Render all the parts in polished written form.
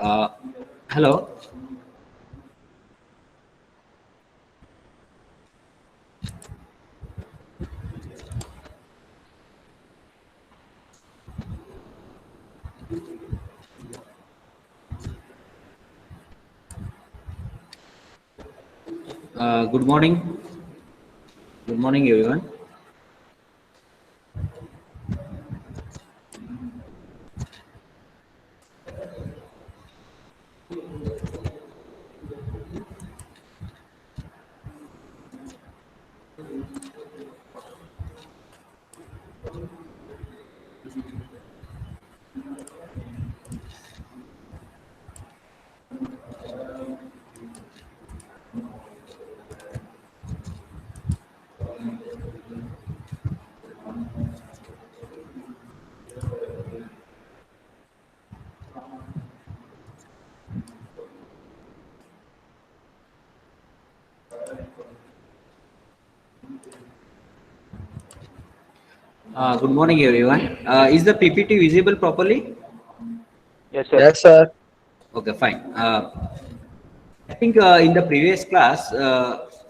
Uh, Hello. Good morning. Good morning, everyone. Good morning, everyone. Is the PPT visible properly? Yes, sir. Yes, sir. Okay, fine. I think in the previous class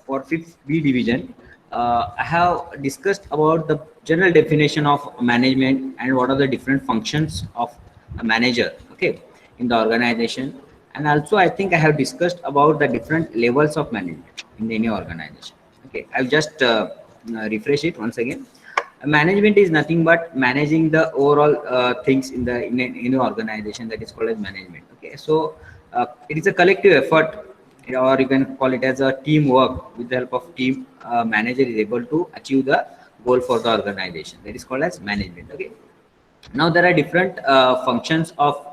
for fifth B division, I have discussed about the general definition of management and what are the different functions of a manager. Okay, in the organization, and also I think I have discussed about the different levels of management in any organization. Okay, I'll just refresh it once again. Management is nothing but managing the overall things in an organization, that is called as management. Okay, so it is a collective effort, or you can call it as a teamwork. With the help of team, manager is able to achieve the goal for the organization, that is called as management. Okay, now there are different functions of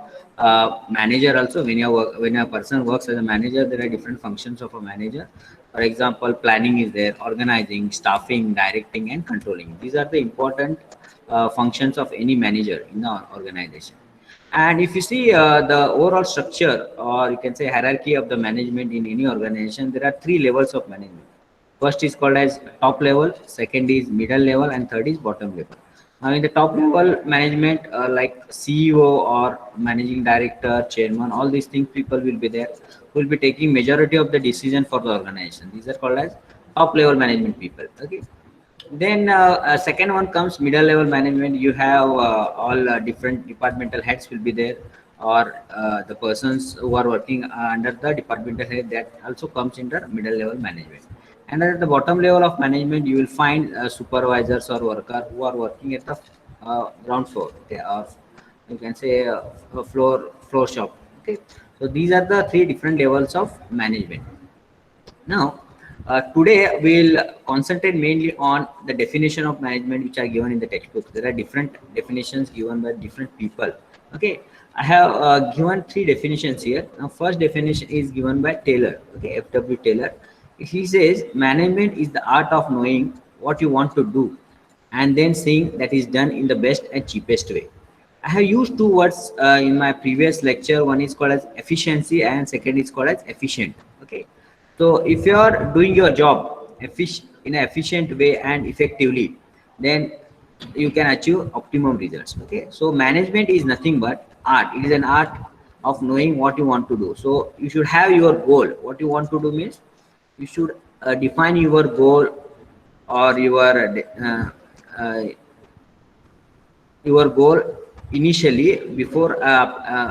manager also. When a person works as a manager, there are different functions of a manager. For example, planning is there, organizing, staffing, directing, and controlling. These are the important functions of any manager in the organization. And if you see the overall structure, or you can say hierarchy of the management in any organization, there are three levels of management. First is called as top level, second is middle level, and third is bottom level. Now, in the top level management, like CEO or managing director, chairman, all these things, people will be there who will be taking majority of the decision for the organization. These are called as top level management people. Okay. Then second one comes middle level management. You have all different departmental heads will be there, or the persons who are working under the departmental head, that also comes under middle level management. And at the bottom level of management, you will find supervisors or worker who are working at the ground floor. Okay, or you can say a floor shop. Okay, so these are the three different levels of management. Now, today we'll concentrate mainly on the definition of management which are given in the textbook. There are different definitions given by different people. Okay, I have given three definitions here. Now, first definition is given by Taylor. Okay, F.W. Taylor. He says management is the art of knowing what you want to do and then seeing that is done in the best and cheapest way. I have used two words in my previous lecture. One is called as efficiency and second is called as efficient. Okay. So if you are doing your job in an efficient way and effectively, then you can achieve optimum results. Okay. So management is nothing but art. It is an art of knowing what you want to do. So you should have your goal. What you want to do means you should define your goal or uh, your goal initially before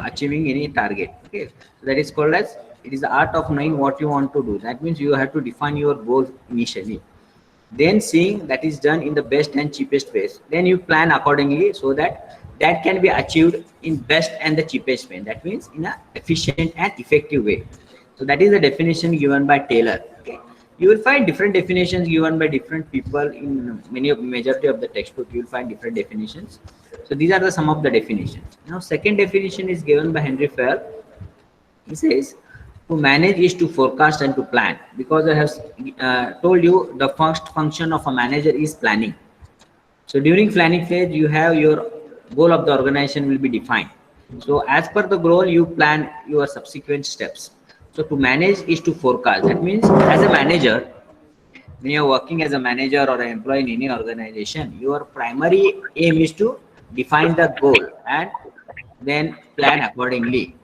achieving any target. Okay, so that is called as it is the art of knowing what you want to do. That means you have to define your goal initially, then seeing that is done in the best and cheapest ways, then you plan accordingly so that that can be achieved in best and the cheapest way. That means in a efficient and effective way. So that is the definition given by Taylor. Okay, you will find different definitions given by different people in many of majority of the textbook. You will find different definitions. So these are the some of the definitions. Now, second definition is given by Henry Fair. He says to manage is to forecast and to plan, because I have told you the first function of a manager is planning. So during planning phase, you have your goal of the organization will be defined. So as per the goal, you plan your subsequent steps. So to manage is to forecast. That means as a manager, when you're working as a manager or an employee in any organization, your primary aim is to define the goal and then plan accordingly.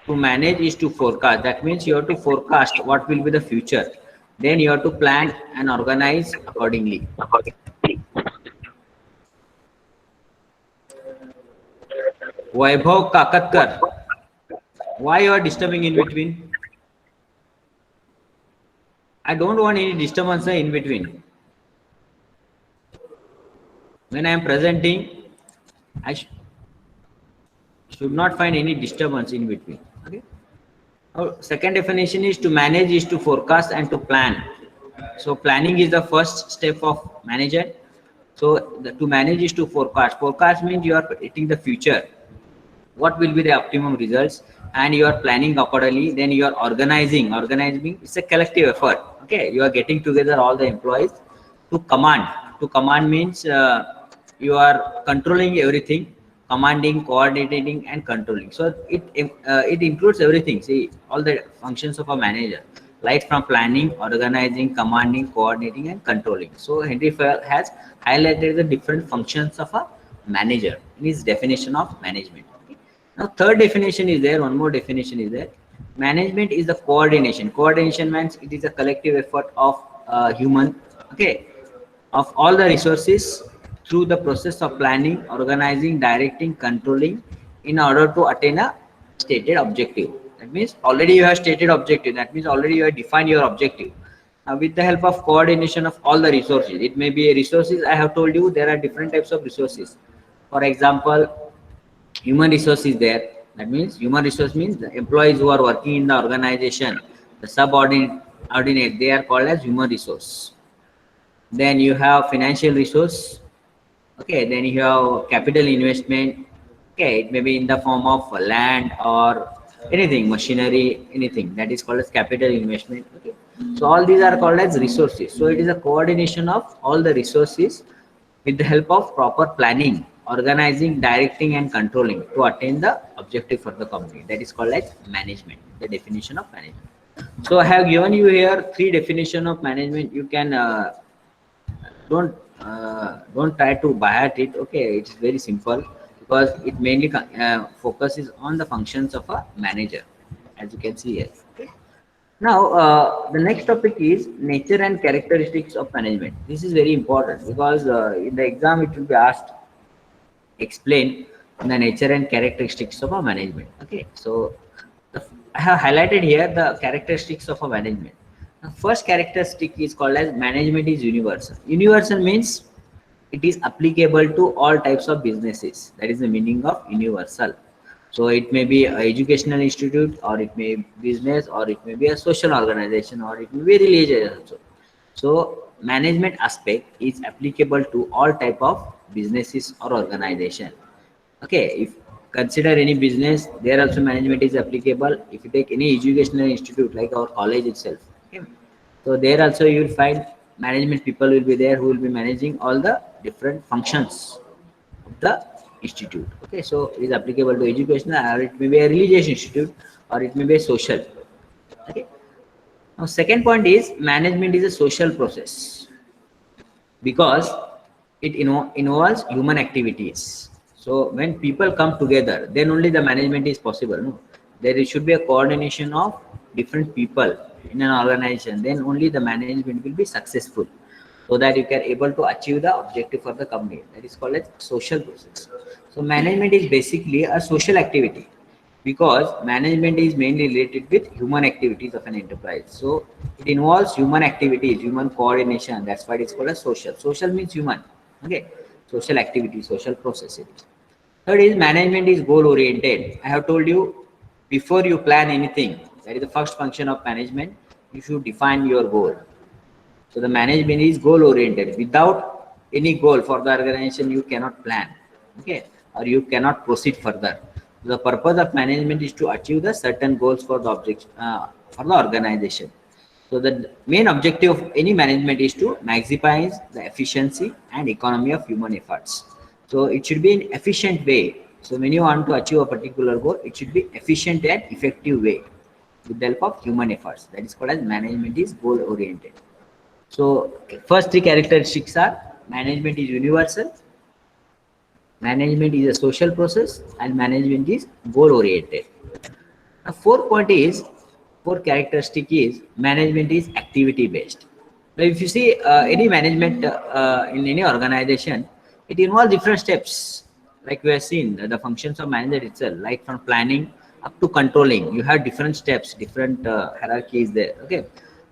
To manage is to forecast. That means you have to forecast what will be the future. Then you have to plan and organize accordingly. Vaibhav Kakatkar, why you are disturbing in between? I don't want any disturbance in between. When I am presenting, I should not find any disturbance in between. Okay. Now, second definition is to manage is to forecast and to plan. So planning is the first step of manager. So to manage is to forecast. Forecast means you are predicting the future. What will be the optimum results, and you are planning accordingly. Then you are organizing. Organizing is a collective effort. Okay, you are getting together all the employees to command. To command means you are controlling everything, commanding, coordinating, and controlling. So it includes everything. See, all the functions of a manager, right from planning, organizing, commanding, coordinating, and controlling. So Henry Fayol has highlighted the different functions of a manager in his definition of management. Now, third definition is there. One more definition is there. Management is the coordination. Coordination means it is a collective effort of human, okay, of all the resources through the process of planning, organizing, directing, controlling, in order to attain a stated objective. That means already you have stated objective. That means already you have defined your objective. With the help of coordination of all the resources, it may be resources. I have told you there are different types of resources. For example, human resource is there. That means human resource means the employees who are working in the organization, the subordinate, they are called as human resource. Then you have financial resource. Okay, then you have capital investment. Okay, it may be in the form of land or anything, machinery, anything that is called as capital investment. Okay, so all these are called as resources. So it is a coordination of all the resources with the help of proper planning, organizing, directing, and controlling to attain the objective for the company. That is called as management, the definition of management. So I have given you here three definition of management. You can don't try to buy at it. Okay, it's very simple because it mainly focuses on the functions of a manager, as you can see here. Okay. Now, the next topic is nature and characteristics of management. This is very important because in the exam it will be asked, explain the nature and characteristics of a management. Okay, so I have highlighted here the characteristics of a management. The first characteristic is called as management is universal. Universal means it is applicable to all types of businesses. That is the meaning of universal. So it may be an educational institute, or it may be business, or it may be a social organization, or it may be religious also. So management aspect is applicable to all type of businesses or organization. Okay, if consider any business, there also management is applicable. If you take any educational institute like our college itself, okay, so there also you will find management people will be there who will be managing all the different functions of the institute. Okay, so it is applicable to educational, or it may be a religious institute, or it may be a social. Okay. Now, second point is management is a social process because it involves human activities. So when people come together, then only the management is possible. No? There should be a coordination of different people in an organization. Then only the management will be successful, so that you can able to achieve the objective for the company. That is called as social process. So management is basically a social activity because management is mainly related with human activities of an enterprise. So it involves human activities, human coordination. That's why it's called as social. Social means human. Okay, social activity, social processes. Third is management is goal oriented. I have told you before you plan anything, that is the first function of management. You should define your goal. So the management is goal oriented. Without any goal for the organization, you cannot plan. Okay, or you cannot proceed further. The purpose of management is to achieve the certain goals for the object for the organization. So the main objective of any management is to maximize the efficiency and economy of human efforts. So it should be an efficient way. So when you want to achieve a particular goal, it should be efficient and effective way with the help of human efforts. That is called as management is goal oriented. So first three characteristics are management is universal, management is a social process, and management is goal oriented. The The fourth characteristic is management is activity based. Now, if you see any management in any organization, it involves different steps. Like we have seen the functions of manager itself, like from planning up to controlling, you have different steps, different hierarchies there. Okay,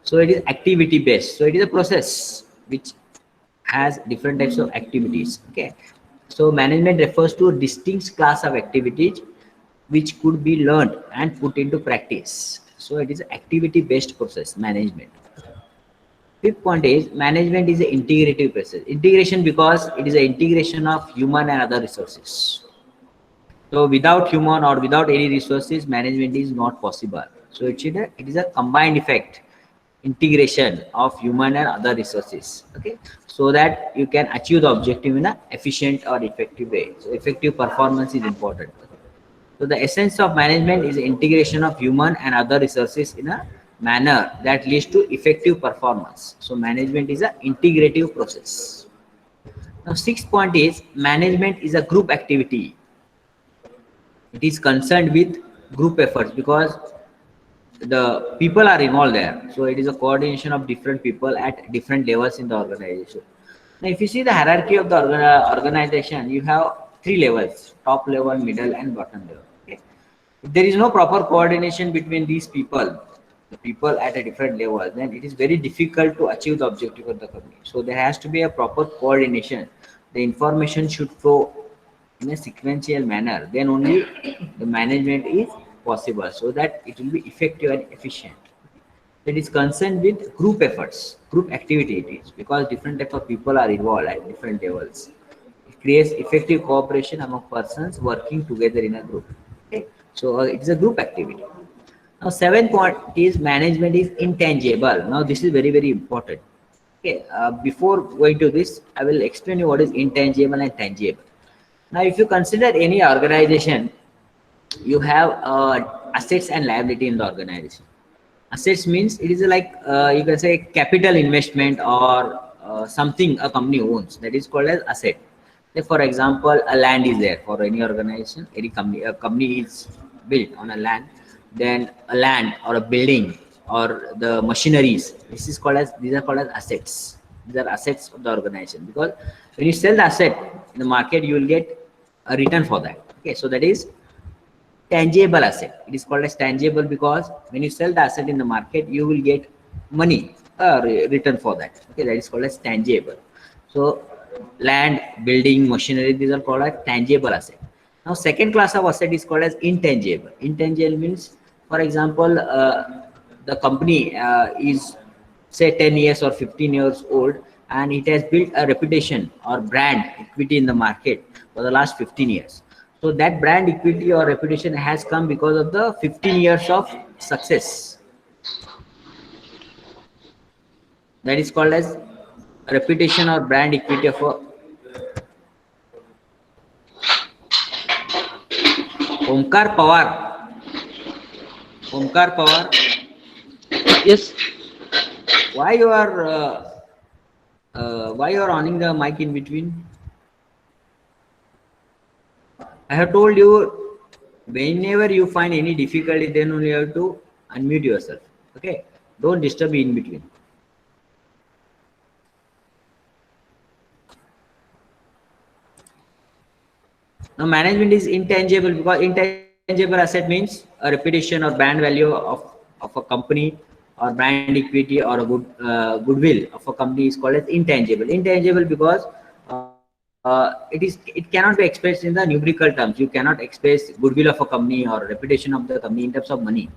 so it is activity based. So it is a process which has different types of activities. Okay, so management refers to a distinct class of activities which could be learned and put into practice. So it is activity based process management. Fifth point is management is an integrative process. Integration because it is an integration of human and other resources. So without human or without any resources, management is not possible. So it is a combined effect, integration of human and other resources. Okay, so that you can achieve the objective in an efficient or effective way. So effective performance is important. So the essence of management is integration of human and other resources in a manner that leads to effective performance. So management is an integrative process. Now, sixth point is management is a group activity. It is concerned with group efforts because the people are involved there. So it is a coordination of different people at different levels in the organization. Now, if you see the hierarchy of the organization, you have three levels: top level, middle, and bottom level. Okay. If there is no proper coordination between these people, the people at a different level, then it is very difficult to achieve the objective of the company. So there has to be a proper coordination. The information should flow in a sequential manner. Then only the management is possible, so that it will be effective and efficient. It is concerned with group efforts, group activity it is, because different type of people are involved at different levels. It creates effective cooperation among persons working together in a group. Okay, so it is a group activity. Now, seventh point is management is intangible. Now, this is very important. Okay, before going to this, I will explain you what is intangible and tangible. Now, if you consider any organization, you have assets and liability in the organization. Assets means it is like you can say capital investment or something a company owns, that is called as asset. Like for example, a land is there for any organization, any company. A company is built on a land, then a land or a building or the machineries. These are called as assets. These are assets of the organization, because when you sell the asset in the market, you will get a return for that. Okay, so that is tangible asset. It is called as tangible because when you sell the asset in the market, you will get money return for that. Okay, that is called as tangible. So land, building, machinery, these are called as tangible asset. Now, second class of asset is called as intangible. Intangible means, for example, the company is say 10 years or 15 years old, and it has built a reputation or brand equity in the market for the last 15 years. So that brand equity or reputation has come because of the 15 years of success. That is called as reputation or brand equity of a Omkar Pawar. Omkar Pawar. Yes. Why you are on the mic in between? I have told you, whenever you find any difficulty, then only you have to unmute yourself. Okay, don't disturb me in between. Now, management is intangible because intangible asset means a reputation or brand value of a company, or brand equity or a goodwill of a company is called as intangible. Intangible because it cannot be expressed in the numerical terms. You cannot express goodwill of a company or reputation of the company in terms of money,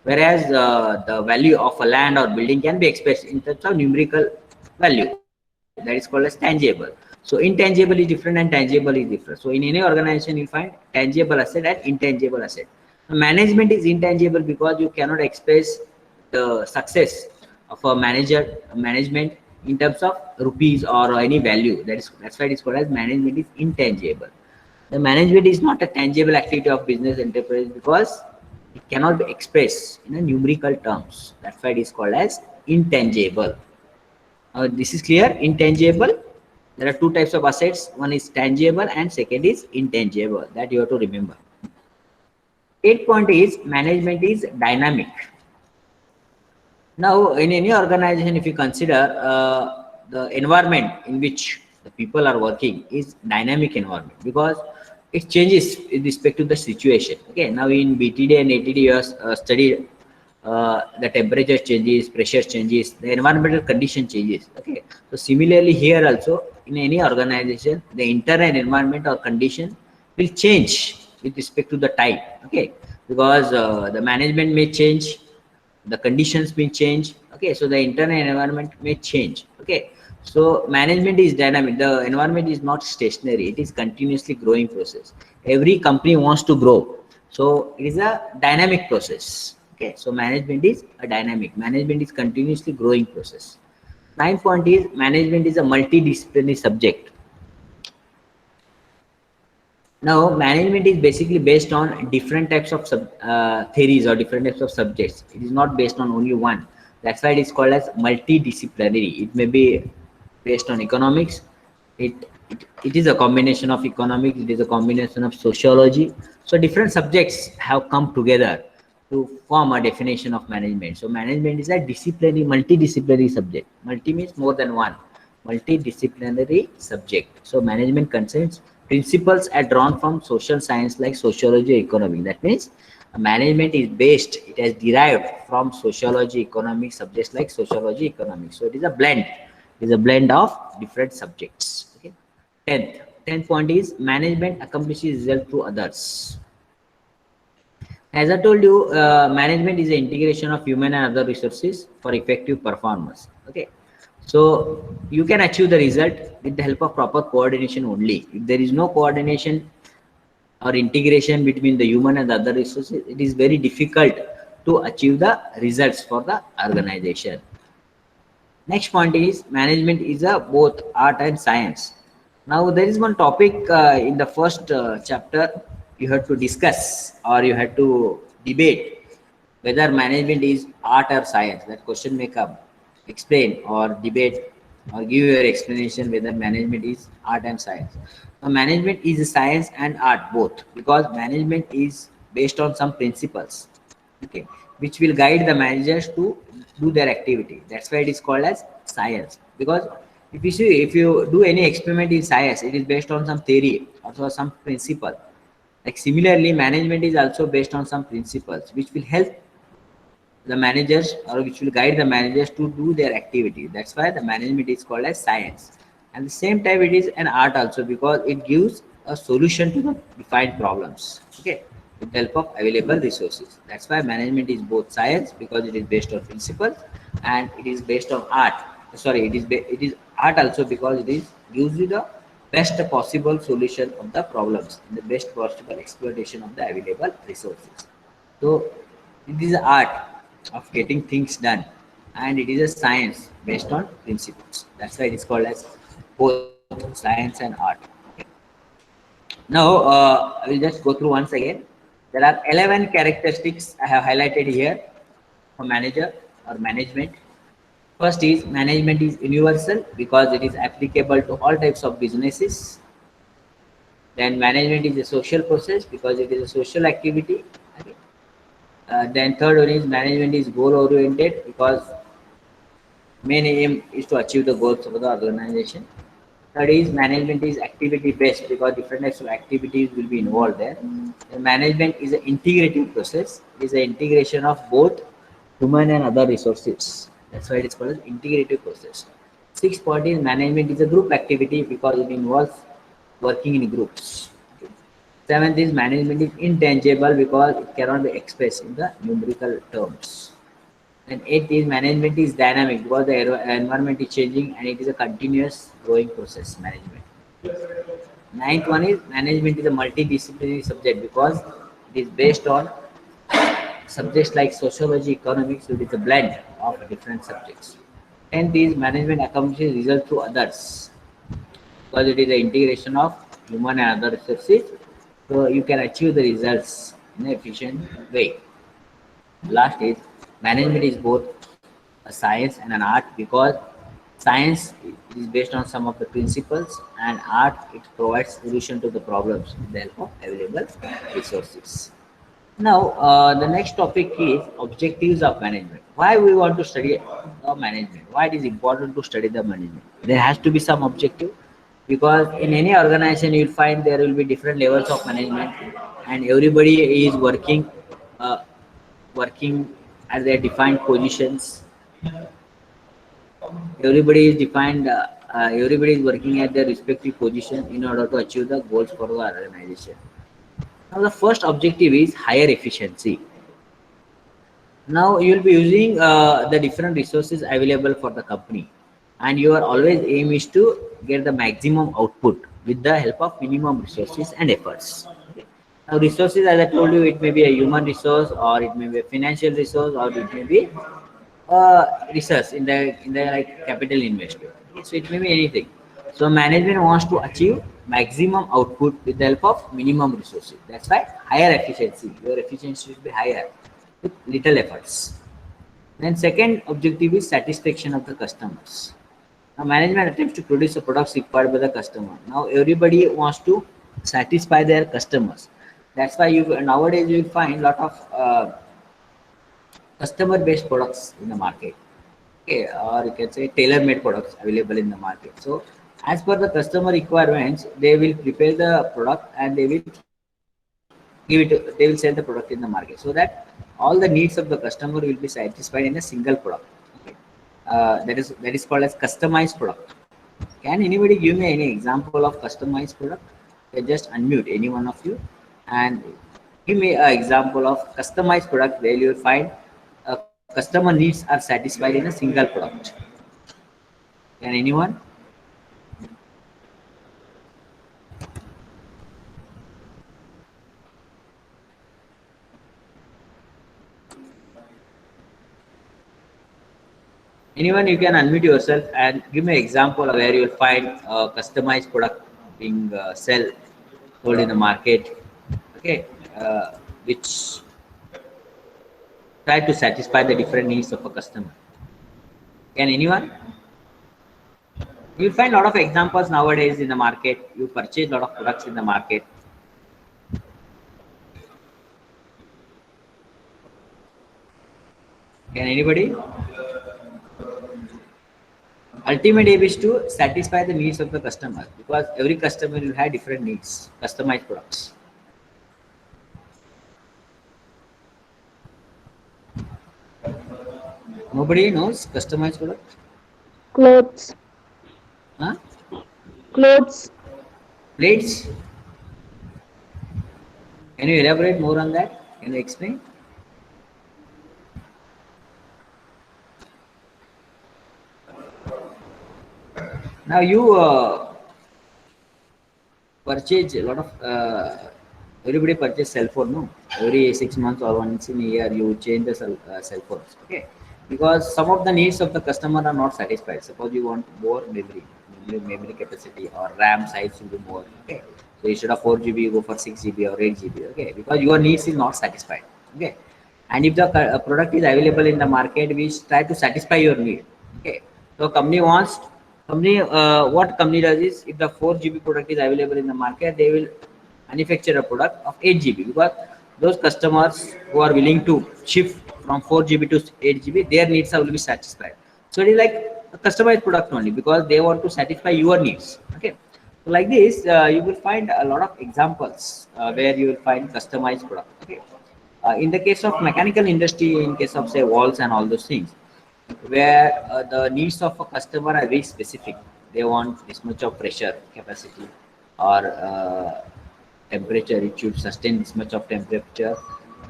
whereas the value of a land or building can be expressed in terms of numerical value. That is called as tangible. So intangible is different and tangible is different. So in any organization, you find tangible asset and intangible asset. Management is intangible because you cannot express the success of a management in terms of rupees or any value. That's why it's called as management is intangible. The management is not a tangible activity of business enterprise because it cannot be expressed in a numerical terms. That's why it is called as intangible. This is clear. Intangible. There are two types of assets. One is tangible and second is intangible. That you have to remember. Eighth point is management is dynamic. Now, in any organization, if you consider the environment in which the people are working is dynamic environment because it changes with respect to the situation. Okay, now in BTD and ATD, you have studied the temperature changes, pressure changes, the environmental condition changes. Okay, so similarly here also in any organization, the internal environment or condition will change with respect to the time. Okay, because the management may change, the conditions may change. Okay, so the internal environment may change. Okay, so management is dynamic. The environment is not stationary, it is continuously growing process. Every company wants to grow, so it is a dynamic process. Okay, so management is a dynamic, management is continuously growing process. Ninth point is management is a multidisciplinary subject. Now, management is basically based on different types of theories or different types of subjects. It is not based on only one. That's why it is called as multidisciplinary. It may be based on economics. It is a combination of economics. It is a combination of sociology. So different subjects have come together to form a definition of management. So management is a disciplinary, multidisciplinary subject. Multi means more than one. Multidisciplinary subject. So management concerns principles are drawn from social science like sociology, economics. That means management is based, it has derived from sociology, economics, subjects like sociology, economics. So it is a blend. It is a blend of different subjects. Okay. Tenth point is management accomplishes result through others. As I told you, management is the integration of human and other resources for effective performance. Okay, so you can achieve the result with the help of proper coordination only. If there is no coordination or integration between the human and the other resources, it is very difficult to achieve the results for the organization. Next point is management is a both art and science. Now there is one topic in the first chapter you have to discuss or you have to debate whether management is art or science. That question may come. Explain or debate or give your explanation whether management is art and science. Now, management is a science and art both because management is based on some principles. Okay, which will guide the managers to do their activity. That's why it is called as science. Because if you see, if you do any experiment in science, it is based on some theory or some principle. Like similarly, management is also based on some principles which will help the managers or which will guide the managers to do their activity. That's why the management is called as science. And the same time, it is an art also because it gives a solution to the defined problems. Okay, with the help of available resources. That's why management is both science because it is based on principles, and it is based on art. Sorry, it is art also because it is gives you the best possible solution of the problems, the best possible exploitation of the available resources. So it is art of getting things done, and it is a science based on principles. That's why it is called as both science and art. Now I will just go through once again. There are 11 characteristics I have highlighted here for manager or management. First is management is universal because it is applicable to all types of businesses. Then management is a social process because it is a social activity. Okay. Then third one is management is goal oriented because main aim is to achieve the goals of the organization. Third is management is activity based because different types of activities will be involved there. The management is an integrative process. It is an integration of both human and other resources. That's why it is called as integrative process. Sixth point is management is a group activity because it involves working in groups. Seventh is management is intangible because it cannot be expressed in the numerical terms. And eighth is management is dynamic because the environment is changing and it is a continuous growing process management. Ninth one is management is a multidisciplinary subject because it is based on subjects like sociology, economics, so it is a blend of different subjects. Tenth is management accomplishes results through others because it is the integration of human and other resources. So you can achieve the results in an efficient way. Last is management is both a science and an art because science is based on some of the principles and art it provides solution to the problems with the help of available resources. Now, the next topic is objectives of management. Why we want to study management? Why it is important to study the management? There has to be some objective because in any organization you'll find there will be different levels of management, and everybody is uh, working at their defined positions. Everybody is defined. Everybody is working at their respective position in order to achieve the goals for the organization. Now, the first objective is higher efficiency. Now you will be using the different resources available for the company, and your always aim is to get the maximum output with the help of minimum resources and efforts. Now resources, as I told you, it may be a human resource, or it may be a financial resource, or it may be research in the like capital investment. So it may be anything. So management wants to achieve maximum output with the help of minimum resources. That's why higher efficiency. Your efficiency should be higher with little efforts. Then second objective is satisfaction of the customers. Now management attempts to produce the products required by the customer. Now everybody wants to satisfy their customers. That's why you nowadays you will find a lot of customer based products in the market. Okay, or you can say tailor made products available in the market. So as per the customer requirements, they will prepare the product and they will they will sell the product in the market, so that all the needs of the customer will be satisfied in a single product. Okay. That is called as customized product. Can anybody give me any example of customized product? You just unmute any one of you and give me an example of customized product where you will find customer needs are satisfied in a single product. Can anyone? Anyone, you can unmute yourself and give me an example of where you'll find a customized product being sold in the market. Okay, which try to satisfy the different needs of a customer. Can anyone? You'll find a lot of examples nowadays in the market. You purchase a lot of products in the market. Can anybody? Ultimate aim is to satisfy the needs of the customer, because every customer will have different needs, customized products. Nobody knows customized product? Clothes. Huh? Clothes. Plates? Can you elaborate more on that? Can you explain? Now you purchase a lot of everybody purchase cell phone, no? Every 6 months or once in a year you change the cell phones. Okay, because some of the needs of the customer are not satisfied. Suppose you want more memory capacity, or RAM size will be more. Okay, so instead of 4 GB you go for 6 GB or 8 GB. Okay, because your needs is not satisfied. Okay, and if the product is available in the market, we try to satisfy your need. Okay, so what company does is, if the 4 GB product is available in the market, they will manufacture a product of 8 GB, because those customers who are willing to shift from 4 GB to 8 GB, their needs will be satisfied. So it is like a customized product only, because they want to satisfy your needs. Okay, so like this, you will find a lot of examples where you will find customized product. Okay, in the case of mechanical industry, in case of say walls and all those things, where the needs of a customer are very specific. They want this much of pressure capacity, or temperature. It should sustain this much of temperature.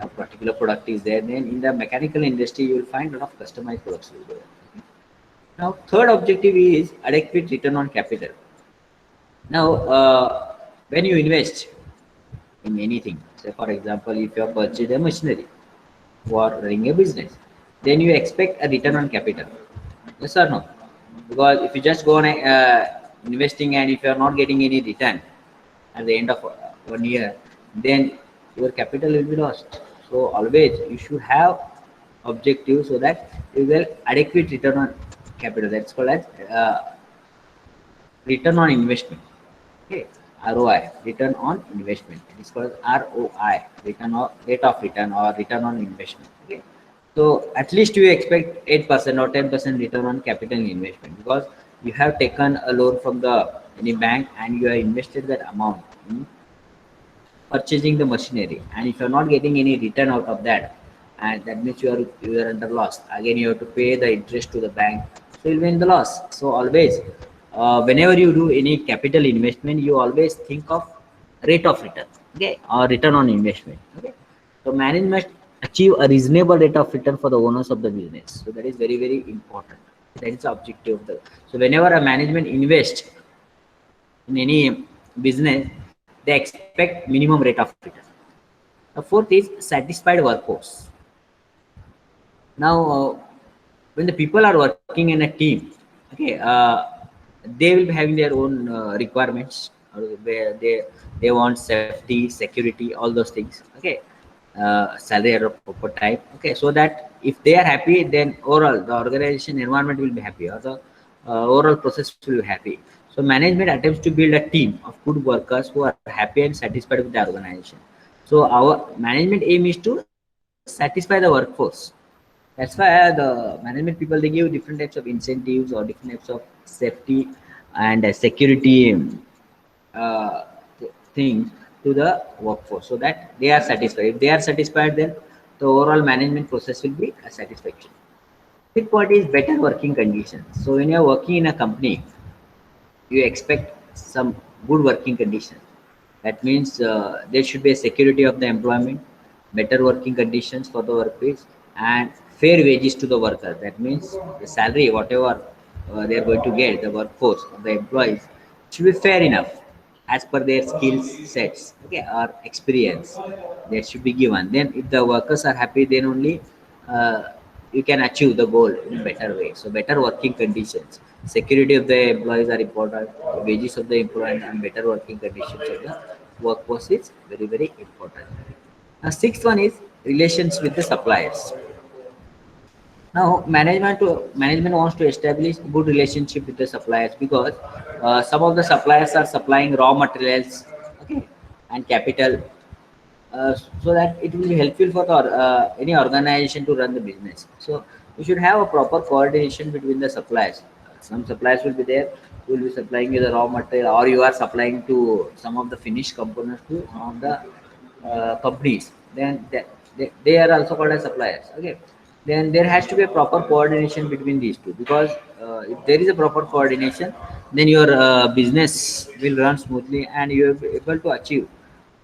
A particular product is there. Then in the mechanical industry, you will find a lot of customized products will be there. Now, third objective is adequate return on capital. Now, when you invest in anything, say for example, if you have purchased a machinery for running a business, then you expect a return on capital. Yes or no? Because if you just go on investing, and if you are not getting any return at the end of 1 year, then your capital will be lost. So always you should have objective, so that you will adequate return on capital. That's called as return on investment. Okay. ROI, return on investment. It is called ROI, return or rate of return or return on investment. Okay. So at least you expect 8% or 10% return on capital investment, because you have taken a loan from the any bank and you have invested that amount in purchasing the machinery, and if you're not getting any return out of that, and that means you are under loss. Again, you have to pay the interest to the bank, so you'll be in the loss. So always, whenever you do any capital investment, you always think of rate of return, okay, or return on investment. Okay, so management achieve a reasonable rate of return for the owners of the business. So that is very very important. That is the objective of the. So whenever a management invests in any business, they expect minimum rate of return. The fourth is satisfied workforce. Now, when the people are working in a team, okay, they will be having their own requirements, where they want safety, security, all those things. Okay, salary at a proper time. Okay, so that if they are happy, then overall the organization environment will be happy, or the overall process will be happy. So management attempts to build a team of good workers who are happy and satisfied with the organization. So our management aim is to satisfy the workforce. That's why the management people, they give different types of incentives or different types of safety and security uh, things to the workforce, so that they are satisfied. If they are satisfied, then the overall management process will be a satisfaction. Fifth point is better working conditions. So when you are working in a company, you expect some good working conditions. That means there should be a security of the employment, better working conditions for the workplace, and fair wages to the worker. That means the salary, whatever they are going to get, the workforce, the employees, should be fair enough as per their skills sets, okay, or experience that should be given. Then, if the workers are happy, then only uh, you can achieve the goal in a better way. So, better working conditions, security of the employees are important, wages of the employees, and better working conditions of the workforce is very very important. Now, sixth one is relations with the suppliers. Now, management wants to establish good relationship with the suppliers, because some of the suppliers are supplying raw materials, okay, and capital, so that it will be helpful for the, any organization to run the business. So you should have a proper coordination between the suppliers. Some suppliers will be there who will be supplying you the raw material, or you are supplying to some of the finished components to some of the companies. Then they are also called as suppliers. Okay, then there has to be a proper coordination between these two, because if there is a proper coordination, then your business will run smoothly and you will be able to achieve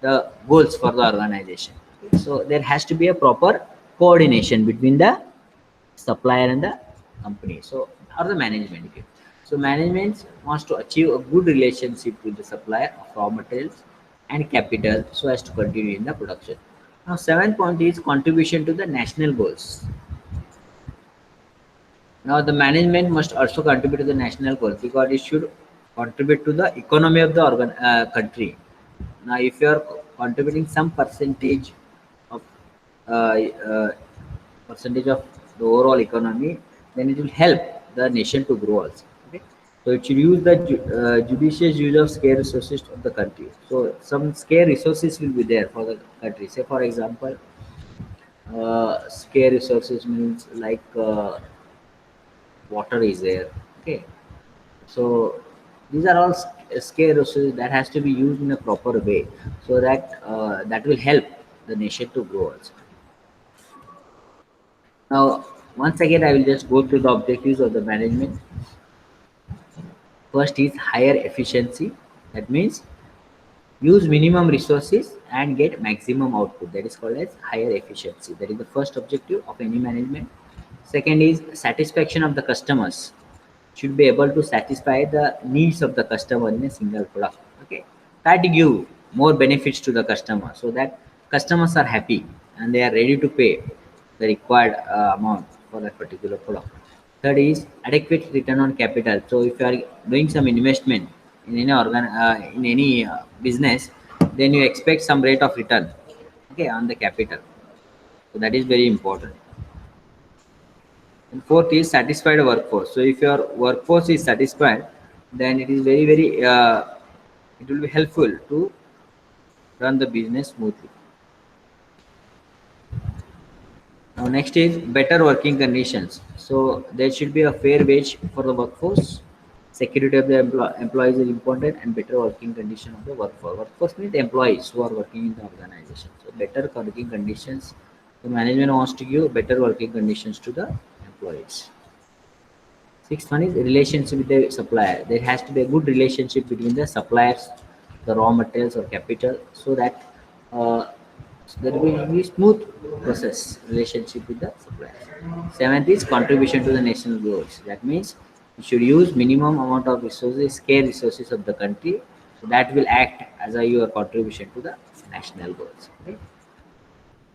the goals for the organization. So there has to be a proper coordination between the supplier and the company. So, or the management. Okay. So management wants to achieve a good relationship with the supplier of raw materials and capital, so as to continue in the production. Now, seventh point is contribution to the national goals. Now, the management must also contribute to the national goals, because it should contribute to the economy of the country. Now, if you are contributing some of uh, uh, percentage of the overall economy, then it will help the nation to grow also. Okay? So it should use the judicious use of scarce resources of the country. So some scarce resources will be there for the country. Say for example, scarce resources means like water is there. Okay, so these are all scarce resources that has to be used in a proper way, so that that will help the nation to grow also. Now, once again, I will just go through the objectives of the management. First is higher efficiency. That means use minimum resources and get maximum output. That is called as higher efficiency. That is the first objective of any management. Second is satisfaction of the customers. Should be able to satisfy the needs of the customer in a single product. Okay, try to give more benefits to the customer, so that customers are happy and they are ready to pay the required amount for that particular product. Third is adequate return on capital. So if you are doing some investment in any in any business, then you expect some rate of return, okay, on the capital. So that is very important. And fourth is satisfied workforce. So if your workforce is satisfied, then it is very very It will be helpful to run the business smoothly. Now next is better working conditions. So there should be a fair wage for the workforce. Security of the employees is important, and better working condition of the workforce. Workforce means employees who are working in the organization. So better working conditions. The management wants to give better working conditions to the employees. Sixth one is relationship with the supplier. There has to be a good relationship between the suppliers, the raw materials or capital, so that there will be smooth process relationship with the suppliers. Seventh is contribution to the national goals. That means you should use minimum amount of resources, scarce resources of the country, so that will act as your contribution to the national goals. Okay?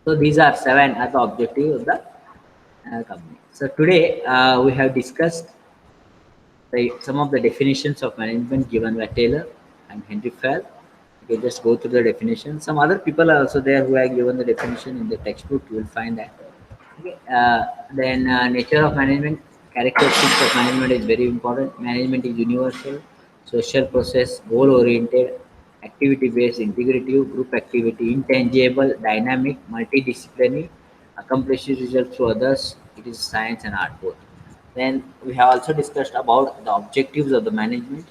So these are seven as the objective of the company. So today we have discussed some of the definitions of management given by Taylor and Henry Fell. You can just go through the definition. Some other people are also there who have given the definition in the textbook. You will find that. Okay. Then nature of management, characteristics of management is very important. Management is universal, social process, goal oriented, activity based, integrative, group activity, intangible, dynamic, multidisciplinary, accomplishes results to others. It is science and art both. Then we have also discussed about the objectives of the management.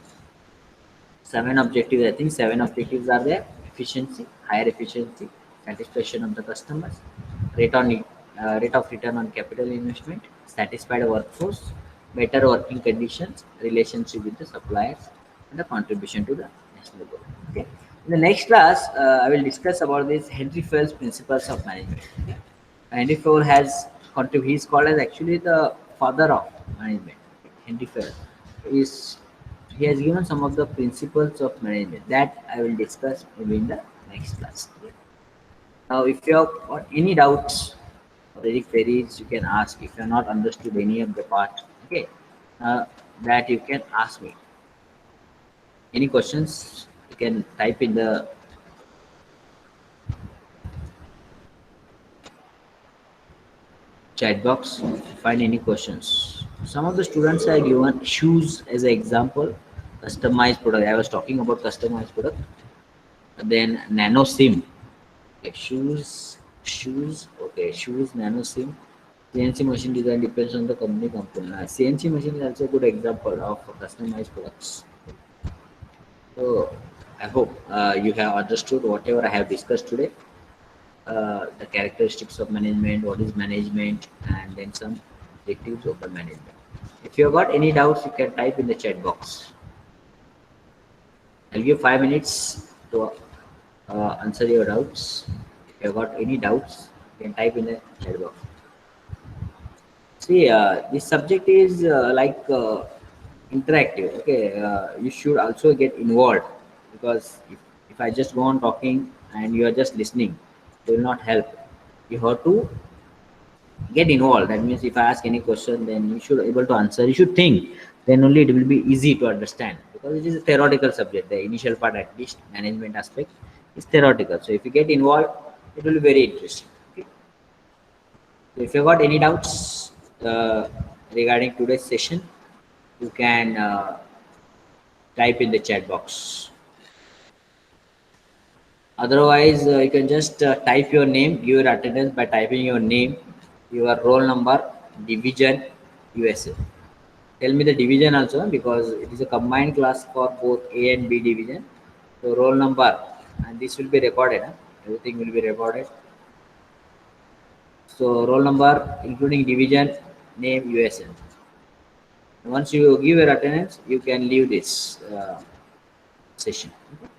Seven objectives, I think seven objectives are there: efficiency, higher efficiency, satisfaction of the customers, rate of return on capital investment, satisfied workforce, better working conditions, relationship with the suppliers, and the contribution to the national goal. Okay. In the next class, I will discuss about this Henry Fell's principles of management. Okay. Henry Fell has contributed. He is called as actually the father of management. Henry Fell is he has given some of the principles of management that I will discuss maybe in the next class. Now, if you have got any doubts or any queries, you can ask. If you have not understood any of the part, okay, that you can ask me. Any questions? You can type in the chat box. If you find any questions. Some of the students are given shoes as an example. Customized product. I was talking about customized product. Then nano sim. Okay, shoes. Okay, shoes, nano sim. CNC machine design depends on the company component. CNC machine is also a good example of customized products. So I hope you have understood whatever I have discussed today. The characteristics of management, what is management, and then some objectives of the management. If you have got any doubts, you can type in the chat box. I'll give 5 minutes to answer your doubts. If you have got any doubts, you can type in the chat box. See, this subject is interactive. Okay, you should also get involved, because if I just go on talking and you are just listening, it will not help. You have to get involved. That means if I ask any question, then you should able to answer. You should think. Then only it will be easy to understand, because it is a theoretical subject. The initial part, at least management aspect, is theoretical. So if you get involved, it will be very interesting. Okay. So if you got any doubts regarding today's session, you can type in the chat box. Otherwise, you can just type your name, give your attendance by typing your name, your roll number, division, USA. Tell me the division also, because it is a combined class for both A and B division. So roll number, and this will be recorded. Huh? Everything will be recorded. So roll number, including division, name, USA. Once you give your attendance, you can leave this session. Okay?